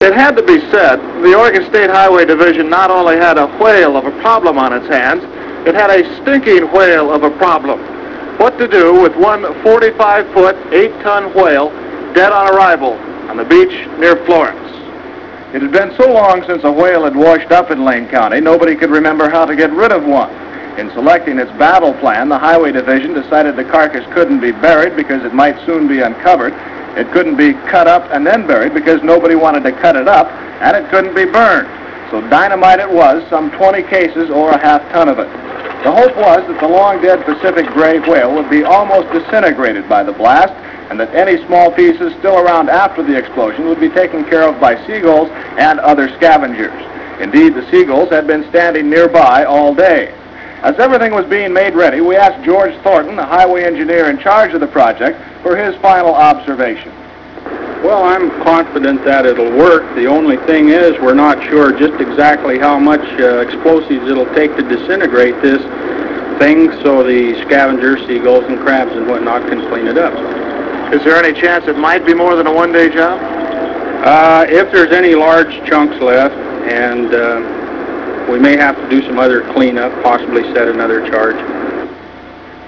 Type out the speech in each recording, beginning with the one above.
It had to be said, the Oregon State Highway Division not only had a whale of a problem on its hands, it had a stinking whale of a problem. What to do with one 45-foot, 8-ton whale dead on arrival on the beach near Florence? It had been so long since a whale had washed up in Lane County, nobody could remember how to get rid of one. In selecting its battle plan, the Highway Division decided the carcass couldn't be buried because it might soon be uncovered. It couldn't be cut up and then buried because nobody wanted to cut it up, and it couldn't be burned. So dynamite it was, some 20 cases or a half-ton of it. The hope was that the long-dead Pacific gray whale would be almost disintegrated by the blast, and that any small pieces still around after the explosion would be taken care of by seagulls and other scavengers. Indeed, the seagulls had been standing nearby all day. As everything was being made ready, we asked George Thornton, the highway engineer in charge of the project, for his final observation. Well, I'm confident that it'll work. The only thing is we're not sure just exactly how much explosives it'll take to disintegrate this thing so the scavengers, seagulls, and crabs and whatnot can clean it up. Is there any chance it might be more than a one-day job? If there's any large chunks left, and we may have to do some other cleanup, possibly set another charge.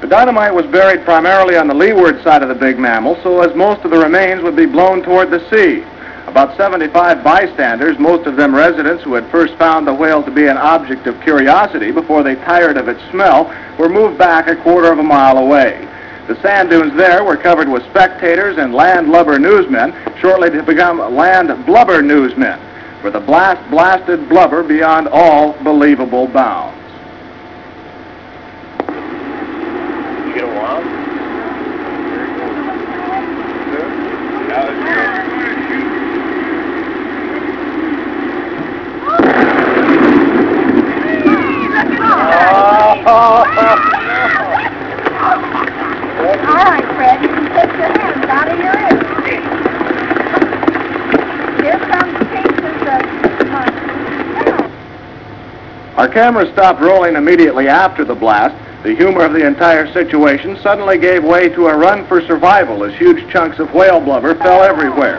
The dynamite was buried primarily on the leeward side of the big mammal, so as most of the remains would be blown toward the sea. About 75 bystanders, most of them residents who had first found the whale to be an object of curiosity before they tired of its smell, were moved back a quarter of a mile away. The sand dunes there were covered with spectators and landlubber newsmen, shortly to become land blubber newsmen, for the blast blasted blubber beyond all believable bounds. You get a wild? All right, Fred, you can take your hands out of your ears. Here comes pieces of... Our camera stopped rolling immediately after the blast. The humor of the entire situation suddenly gave way to a run for survival as huge chunks of whale blubber fell everywhere.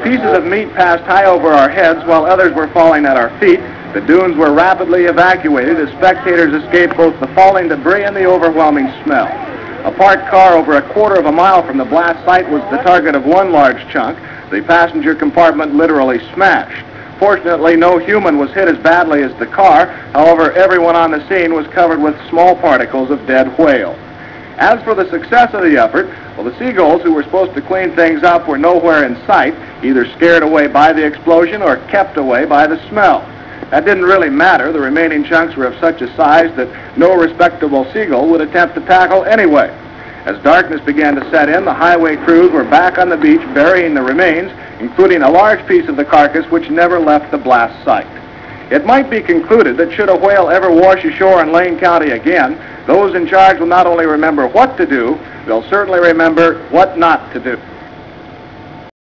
Pieces of meat passed high over our heads while others were falling at our feet. The dunes were rapidly evacuated as spectators escaped both the falling debris and the overwhelming smell. A parked car over a quarter of a mile from the blast site was the target of one large chunk. The passenger compartment literally smashed. Fortunately, no human was hit as badly as the car. However, everyone on the scene was covered with small particles of dead whale. As for the success of the effort, well, the seagulls who were supposed to clean things up were nowhere in sight, either scared away by the explosion or kept away by the smell. That didn't really matter. The remaining chunks were of such a size that no respectable seagull would attempt to tackle anyway. As darkness began to set in, the highway crews were back on the beach burying the remains, including a large piece of the carcass which never left the blast site. It might be concluded that should a whale ever wash ashore in Lane County again, those in charge will not only remember what to do, they'll certainly remember what not to do.